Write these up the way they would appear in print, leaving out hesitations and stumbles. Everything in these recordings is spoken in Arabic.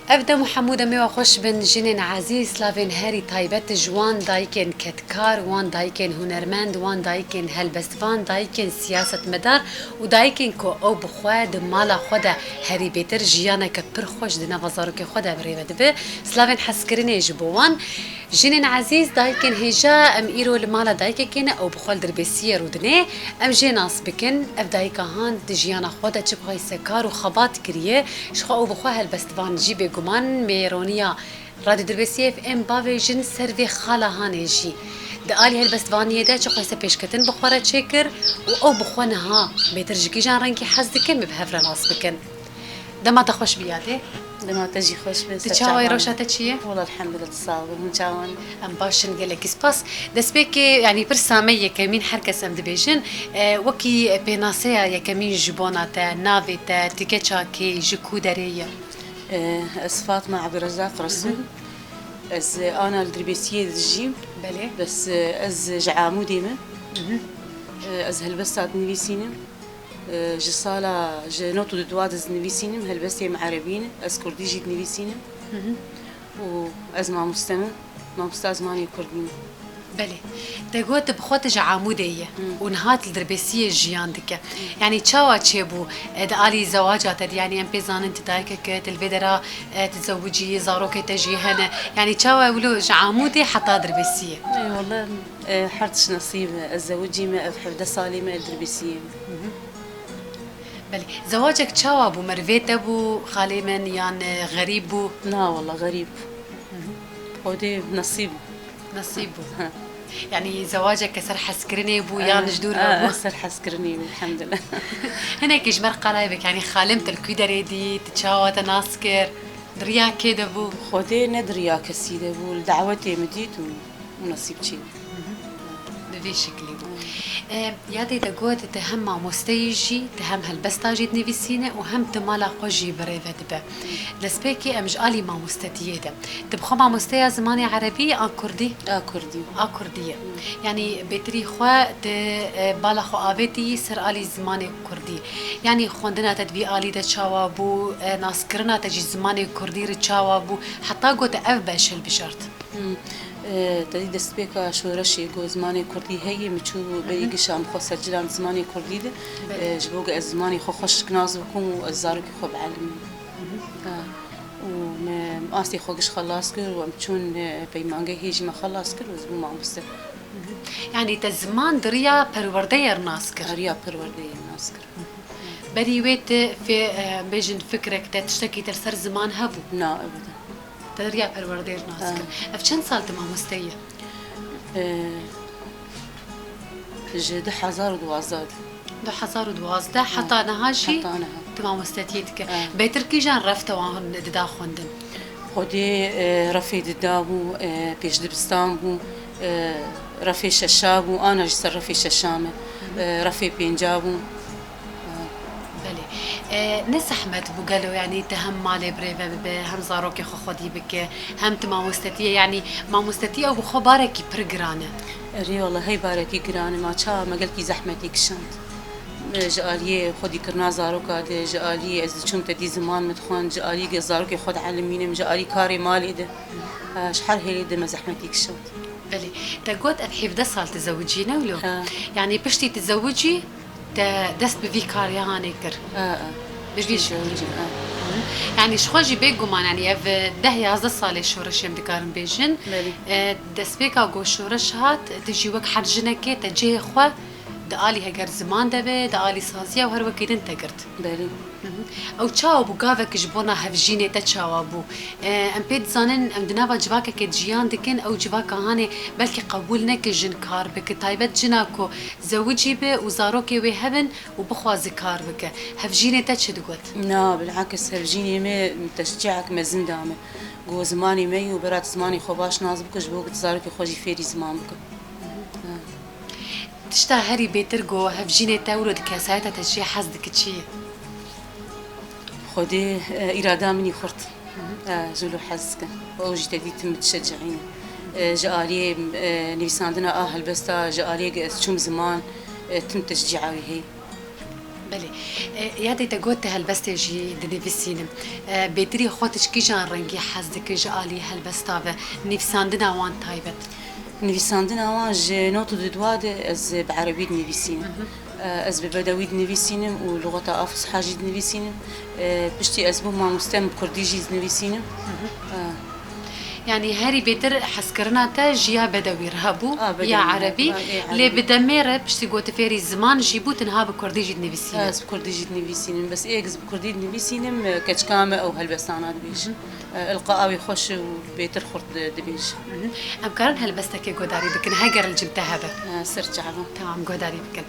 ابدا محمود میوه خوش بن جنین عزیز سلاوین هری تایبت جوان دایکن کتکار وان دایکن هنرمند وان دایکن هلبستوان دایکن سیاست مدار و دایکن کو او بخواد مالا خود هری بیتر جیانه که پر خوش دنا وزارو که خود بریود به سلاوین حسکرینه جبوان جنین عزیز دایکن هجا ام ایرو المالا دایکن او بخول دربسیه رودنه ام جناس بکن اف دایکا هان دجیانه خود چه بخوای سکار و خبات کریه شخو او بخواه هلبستوان جیب گمان میرونیا رادیو دربسیه اف ام باوی جن سروی خاله هانجی دالی هلبستوانیه ده چه قیس پیشکتن بخوره چکر و او بخونه ها بیترجکی جان رنگی حز دکن بهفر ناس بکن دما تخوش بیاده لما تجي خوش بس تشاوي روشته چیه والله الحمد لله تصاوب متشاون ام باشن قالك سباس دسبيك يعني برسامية كمين حركة ام دبيجن وكي بيناسيا يا كمين جبوناتا نافيتا تيكيتشاكي جكو دريه از فاطمة عبد الرزاق رسول از انا الدربيسية الجيم بله بس از جعامو ديما از هلبستات نويسينم جصالة جنوتو دواد از نويسينم هلبستي مع عربين از كردي جيت نويسينم واز ما مستاز ماني كردين بله تقول بخوت جعامودية ونهات الدربسية جيان دكا يعني تشاوا تشيبو دالي زواجات يعني ام بيزان انت دايكك تلفيدرا تتزوجي زاروك تجيهنا يعني تشاوا ولو جعامودي حتى دربسية اي والله حرتش نصيب الزوجي ما بحب صالي ما الدربسية بله زواجك تشاوا بو مرفيتا بو خالي من يعني غريب بو لا والله غريب ودي نصيبه يعني زواجك كسر حسكرني بو يعني جدور بو سر حسكرني الحمد لله هناك جمر قرايبك يعني خالمت الكيدري دي تشاوا تناسكر دريا كده بو خودي ندريا كسيده بو دعوتي مديت ونصيب شي بهذا شكل بو يادي تقول تهم مع مستيجي تهم هالبستاجي تنفسينه وهم تمالا قجي بريفت به لسبيكي امج الي مع مستتيده تبخو مع مستيا زماني عربي ا كردي كرديه يعني بتري خو بالا خو ابيتي سر الي زماني كردي يعني خوندنا تدبي الي تشاوا بو ناس كرنا تجي زماني كردي رتشاوا بو حتى قوت اف بشل بشرط تدي دستبيكا شورشي جو زماني كردي هي مچو بيجي شام خو سجلان زماني كردي ده جبوق زماني خو خوش كناز بكون الزارك خو بعلم و آسي خوش خلاص كر ومچون بيمانجي هيجي ما خلاص كر وزبو ما مست يعني تزمان دريا پروردير ناسكر دريا پروردير ناسكر بريويت في بيجن فكرك تشتكي ترسر زمان هبو لا ابدا تدريا پروردير ناسكر افشن سال تمام مستيه جد 2012 2012 حتى نهاجي تمام مستتيتك بيتركي جان رفته وان ددا خوندن خودي رفي ددابو بيش دبستان بو رفي ششابو انا جسر رفي ششامه رفي بينجابو ناس احمد بقالوا يعني تهم مالي بريفا هم زاروكي خو خدي بك هم تمام مستتيه يعني ما مستتيه ابو خو باركي برغرانه ري والله هي باركي غرانه ما تشا ما قلتي زحمتي كشنت جاليه خدي كرنا زاروكا دي جاليه از چوم تدي زمان متخون جاليه زاروكي خد علمينم جالي كاري مالي ده شحال هي ده زحمتي كشنت بلي تقول الحيف ده صار تزوجينا ولو يعني بشتي تزوجي دست بفي كارياني كر بجيش يعني شخوجي بيجومان يعني اف ده يازده صالي شورش يم دكارن بيجن دست بيكا جو شورش هات تجي وك حرجنكي تجي خو دالي هجر زمان دبه دالي سازيا وهر وكيد انت قرت بلي او تشاو بو غافك جبونا هفجيني تشاو بو ام بيت زانن ام دنابا جواكا كجيان دكن او جواكا هاني بلكي قبولنا كجن كار بك تايبت جناكو زوجي به وزاروكي وهبن وبخوا ذكار بك هفجيني تشدقت لا بالعكس هفجيني ما تشجعك مزن دامه جو زماني مي وبرات زماني خوباش نازبك جبوك تزاروكي خوجي فيري زمان بك تشتا هري بيترجو هفجيني تورد كاسايتا تشي حزدك تشي خودي إرادة مني خرط زولو حزك وأوجي تدي تم تشجعين جالي نيساندنا هالبستا جالي شوم زمان تم تشجيعي هي بله یادی تا گوت هلبسته جی دنویسینم بهتری خودش کی جان رنگی حزد که جالی هلبستا و نفساندن وان تایبت نویساندن آوان جه نوتو ددواد از بعربی نویسینم از ببدوی نویسینم و لغت آفس حاجی نویسینم بشتی از بو ما مستم کردی جیز نویسینم يعني هاري بيتر حسكرنا تا جيا بدوي رهبو بدوي يا عربي عربي. لي بدميره بشتي قوت فيري زمان جيبو تنها بكردي جد نفسي از بكردي جيت نویسینم بس ایگز بكردي نویسینم كتشكامة او هلبستانات بيش القاوي خوش و بيتر خرد دبيش ام كارن هلبستك قداري بكن هاجر الجبتها هذا سرت جعبه تمام قداري بكن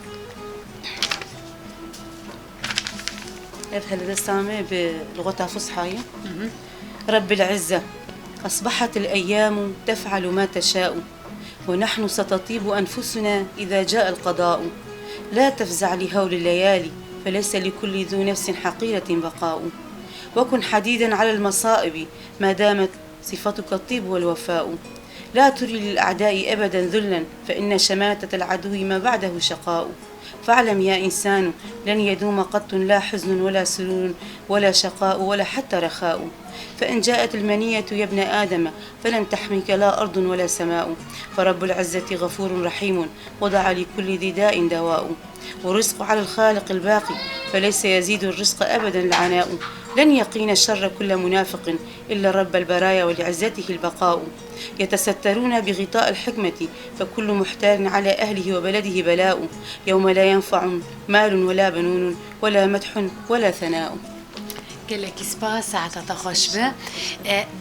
اف هلبستامة بلغتها فصحى رب العزة أصبحت الأيام تفعل ما تشاء ونحن ستطيب أنفسنا إذا جاء القضاء لا تفزع لهول الليالي فليس لكل ذو نفس حقيرة بقاء وكن حديدا على المصائب ما دامت صفتك الطيب والوفاء لا تري للأعداء أبدا ذلا فإن شماتة العدو ما بعده شقاء فاعلم يا إنسان لن يدوم قط لا حزن ولا سرور ولا شقاء ولا حتى رخاء فإن جاءت المنية يا ابن آدم فلن تحميك لا أرض ولا سماء فرب العزة غفور رحيم وضع لكل ذي داء دواء والرزق على الخالق الباقي فليس يزيد الرزق أبدا العناء لن يقين شر كل منافق إلا رب البرايا ولعزته البقاء يتسترون بغطاء الحكمة فكل محتال على أهله وبلده بلاء يوم لا ينفع مال ولا بنون ولا مدح ولا ثناء قال لك سباس ساعة تخشبة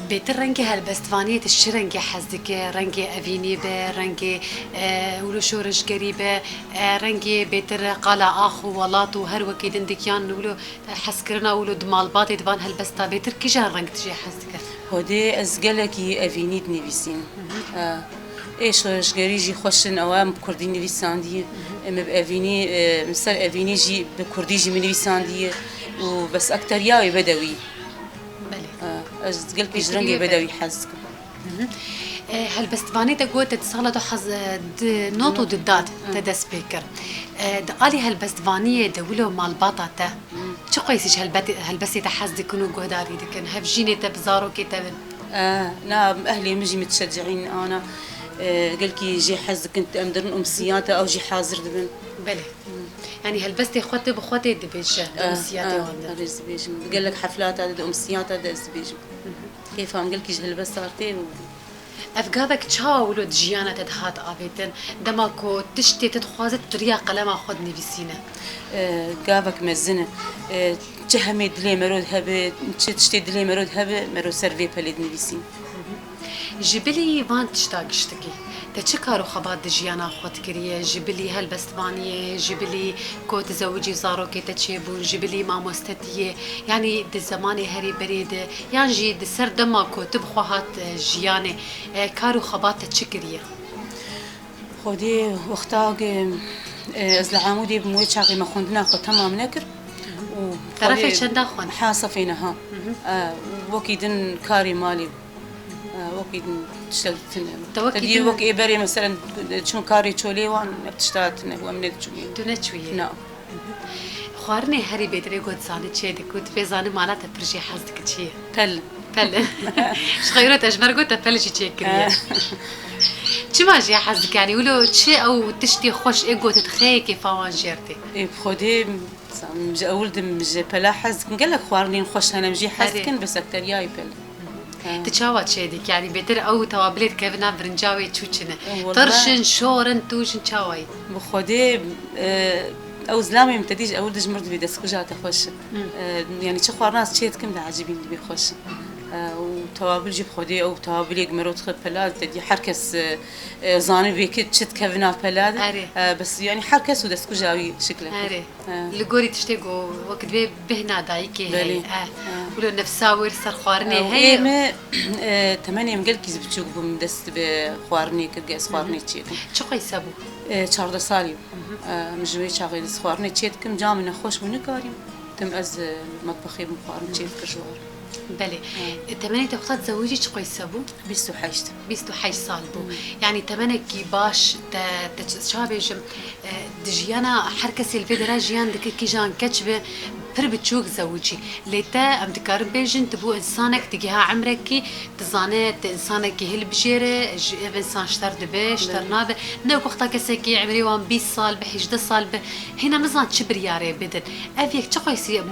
بيتر رنجي هالبستفانية الشرنجي حزدك رنجي أفيني به رنجي ولو شورش قريبة رنجي بيتر قال آخو ولاتو هر وكيد اندكيان ولو حسكرنا ولو دمال باطي دبان هالبستا بيتر كيجان رنج تجي حزدك هودي از گلکی افینید نویسین ایش شجری جی خوشن اوام کردی نویساندیه ام افینی مثل افینی جی بکردی جی نویساندیه و بس اکتر یای بدوی بله از گلکی جرنگی بدوی حزک هالبستفاني تقول تتصالد حظ نوتو دداد تدس بيكر دقالي هالبستفانية دولو مال باطاتا شو قيسيش هالبسي تحز دكنو قهداري دكن هفجيني تبزارو كتابن نعم أهلي مجي متشجعين أنا قلكي جي حز كنت أمدرن أمسياتا أو جي حاضر دبن بله يعني هالبستي خوتي بخوتي دبيج أمسياتي هذا دبيج قال لك حفلات هذا أمسياتا ده دبيج كيف هم قلكي هالبس صارتي أفقابك تشاو ولو دجيانة تدهات آبيتن دماكو تشتي تدخوازت تريا قلما خود نفسينا قابك مزنة تشهمي دلي مرود هبه تشتي دلي مرود هبه مرو سرفي بلد نفسين جبلي وان تشتاقشتكي تشي كارو خبات دجيانا خود كريه جبلي هالبستبانية جبلي كو تزوجي زارو كي تشيبون جبلي ما مستتيه يعني دي زماني هري بريد يعني جي دي سر دماكو تبخوهات جياني كارو خبات تشي كريه خودي وقتاق از العامودي بموي شاقي ما خوندنا خو تمام نكر طرفي چندا خون حاصفينها وكيدن كاري مالي وكيدن تشتغل تدي وكي بري مثلا شنو كاري تشولي وان بتشتغل ومن تنشوي نعم خوارني هري بيدري قد زاني تشي دكوت في زاني معناتها برجي حزتك تشي بل بل شخيرت اجمر قلت بل شي تشي كريه چی ماجی حزك يعني ولو تشي او تشتي خوش ايجو تتخيل كيف وان جيرتي بخودي مج اولد مج بلا حزك نقول لك خوارني خوش انا مجي حزكن بس اكثر ياي بل تشاوات شيدك يعني بيتر او توابلت كيفنا برنجاوي تشوچنه طرشن شورن توشن تشاوي بخودي او زلامي متديج اول دج مرد بيدس كجات خوش يعني تشي خوارناس تشيت كم عاجبين بيخوش وتوابل جيب خودي او توابل يقمروا تخب بلاد تدي حركس زاني بيك تشت كفنا بلاد بس يعني حركس ودس كجاوي شكله اري لقوري تشتيقو وقت بهنا دايكي هي ولو نفساوي سر خوارني هي ما تمانية مقال كيز بتشوق بمدست بخوارني كجاس خوارني تشيت شو قيسابو شهر سالي مجوي شاغل خوارني تشيت كم جامنا خوش ونكاريم تم از مطبخي بخوارني تشيت كجوار بله تمنى تاخذ زوجي شقي سبو بيستو حيش صال بو يعني تمنى كي باش تشابج دجيانا حركة الفيدرا جيان دك كيجان كتشبه پر بتشوك زوجي ليتا ام دكار بيجن تبو انسانك تجيها عمرك تزانت انسانك هل بجيره انسان شتر دبه شتر نابه نو وقتا كسكي عمري وان 20 سال به 11 سال به هنا مزان تشبر ياري بدن افيك تشقيسي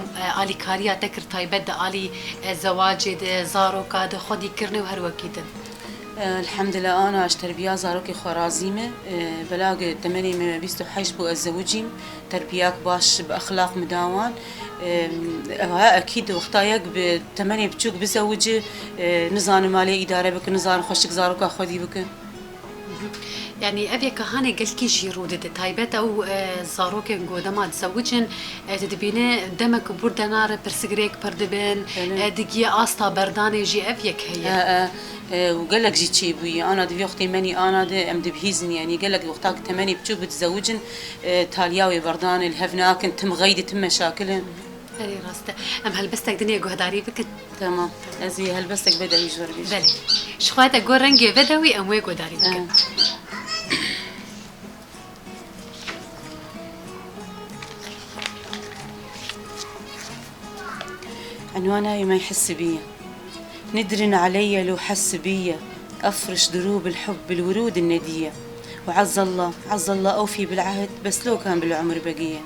الي كاريا تكر تايبد الي زواج زاروكا د خدي كرنه وهر وكيدن الحمد لله أنا تربية زاروكي خرازيمة بلاغ تمني من بيستو حيش بو الزوجيم تربياك باش بأخلاق مداوان أكيد وقتا يك بتمني بتشوك بزوجي نظام مالي إدارة بك نظام خوشك زاروكا خدي بك يعني أبي كهانة قلت كي جيرود تايبت أو زاروك قدما تزوجن تدبينه دمك برد نار برسجريك بردبن دقيقة أستا بردانة يجي أبيك هي وقال لك جيت شي بوي انا دبي اختي ماني انا دي ام دبهيزني يعني قال لك وقتاك تماني بتشوف بتزوجن تالياوي بردان الهفنا كنت تم غيدي تم مشاكلن هذه راسته ام هلبستك دنيا جهداري بك تمام ازي هلبستك بدوي جوربي بلي شخواتك جور رنجي بدوي ام وي جهداري بك عنوانها ما يحس بيا ندرن علي لو حس بيا أفرش دروب الحب بالورود الندية وعز الله أوفي بالعهد بس لو كان بالعمر بقية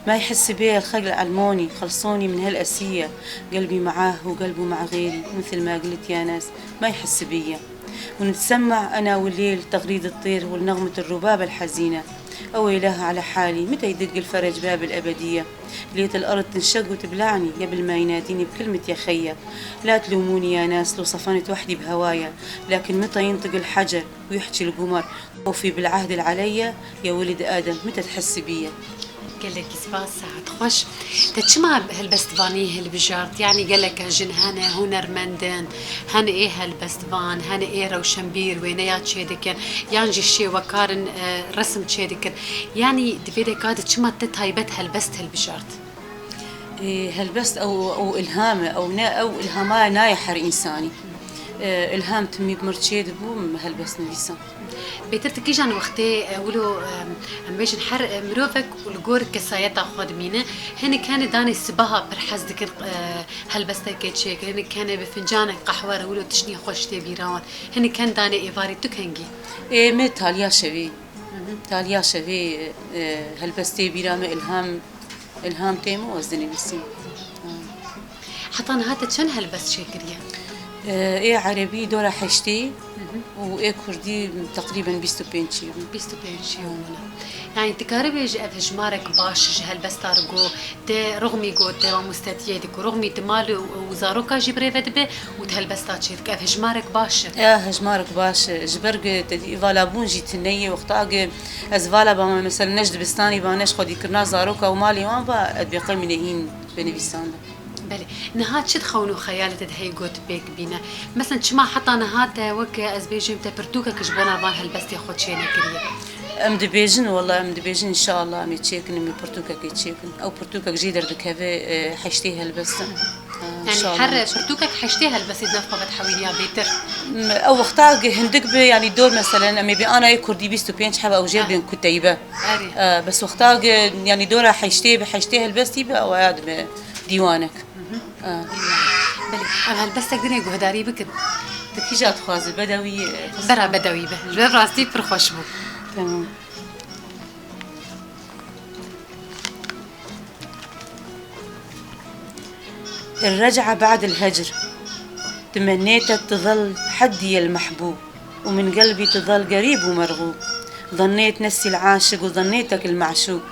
ما يحس بيا الخلق علموني خلصوني من هالأسية قلبي معاه وقلبه مع غيري مثل ما قلت يا ناس ما يحس بيا ونتسمع أنا والليل تغريد الطير والنغمة الربابة الحزينة أويلها على حالي متى يدق الفرج باب الأبدية ليت الأرض تنشق وتبلعني قبل ما يناديني بكلمة يا خيا لا تلوموني يا ناس لو صفنت وحدي بهوايا لكن متى ينطق الحجر ويحكي القمر وفي بالعهد العليا يا ولد آدم متى تحس بيا قال لك سباس ساعة خوش تتشمع هالبستباني هالبجارت يعني قال لك جن هنا هنرمندن هن ايه هالبستبان هن ايه روشنبير وينيات شيدكن يعني الشي وكارن رسم شيدكن يعني دفيدي كاد تشمع تتايبت هالبست هالبجارت هالبست او الهام او الهاما نايحر انساني الهام تمي بمرتشيد بو هالبست نليسان بيترتكي جان وقتي ولو امبيش نحر مروفك والجور كسايتا خدمينه هن كان داني سبها برحز ذكر هالبسته كيتشيك هن كان بفنجان قهوه ولو تشني خوش تبيران هن كان داني ايفاري تكنجي مي تاليا شوي هالبسته بيرامه الهام تيمو وزني بسين حتى هات شن هالبس شكريا ايه عربي دورة حشتي وايه كردي تقريبا 25 يوم يعني تقريبا جمارك باش هالبس تارجو ده رغمي جو ده مستتيدك ورغمي تمال وزاروكا جبري بدبه وتهالبس تاشيرك هجمارك باش هجمارك باش جبرق تدي فالابون جيت النية وقتاق ازفالا بما مثلا نجد بستاني بانش خدي كرنا زاروكا ومالي وان با بيقل منهين بنفيسان بله نهات شد خونو خيالة هي قوت بيك بينا مثلا شما حتى نهات وك ازبيجم تبرتوكا كجبنا بان هالبستي خود شينا كريه ام دبيجن والله ام دبيجن ان شاء الله مي تشيكن مي برتوكا كي تشيكن او برتوكا جيدر دكافي حشتيها البس يعني حر برتوكا حشتيها البس دفقه بتحويليها بيتر او وقتها هندك يعني الدور مثلا امي بي انا كردي 25 حبه او جير بين كتيبه بس وقتها يعني دورها حشتيها البس تيبه او قاعد ديوانك بلي انا هلبستك دنيا جهداري بك تكي جات خوازي بدوي برا بدوي به جبر راستي برخوش بو تمام الرجعة بعد الهجر تمنيتك تظل حدي المحبوب ومن قلبي تظل قريب ومرغوب ظنيت نسي العاشق وظنيتك المعشوق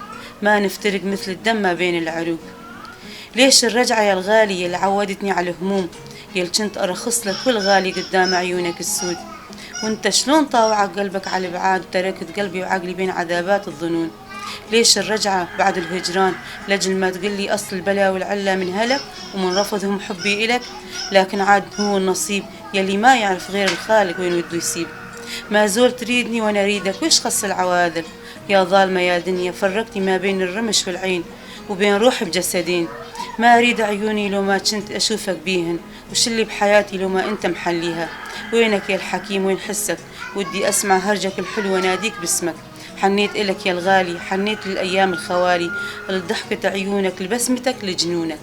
ما نفترق مثل الدم ما بين العروق ليش الرجعة يا الغالية اللي عودتني على الهموم يل كنت أرخص لك كل غالي قدام عيونك السود وانت شلون طاوعك قلبك على البعاد وتركت قلبي وعقلي بين عذابات الظنون ليش الرجعة بعد الهجران لجل ما تقلي أصل البلا والعلة من هلك ومن رفضهم حبي إلك لكن عاد هو النصيب يلي ما يعرف غير الخالق وين وده يسيب ما زول تريدني وانا اريدك ويش خص العواذل يا ظالمة يا دنيا فرقتي ما بين الرمش والعين وبين روحي بجسدين ما أريد عيوني لو ما كنت أشوفك بيهن وش اللي بحياتي لو ما أنت محليها وينك يا الحكيم وين حسك ودي أسمع هرجك الحلو وناديك باسمك حنيت إلك يا الغالي، حنيت للأيام الخوالي، لضحكة عيونك، لبسمتك، لجنونك.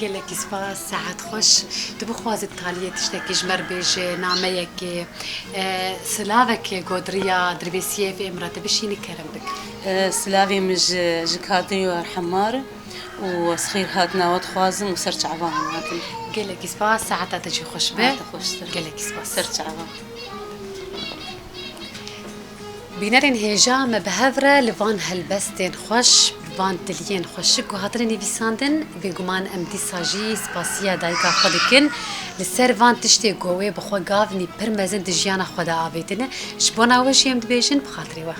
قال لك سباس ساعات خوش تبخواز التالية تشتكي جمر بيج نعميك سلافك قدريا دربيسية في امرأة بشيني كرم بك سلافي مج جكاتني وحمار وصخير هاتنا وتخوازم وسرت عبان هاتن. قال لك سباس ساعات تجي خوش به قال لك سباس سرت عبان بينارين هجام بهفرة لفان هلبستين خوش بان تليين خوشك وهاترين نيفيساندن بيقومان امدي ساجي سباسيا دايكا خودكن لسر فان تشتي قوي بخوا قافني برمزن دجيانا خودا آبيتنا شبونا وش يمد بيجن بخاطري واه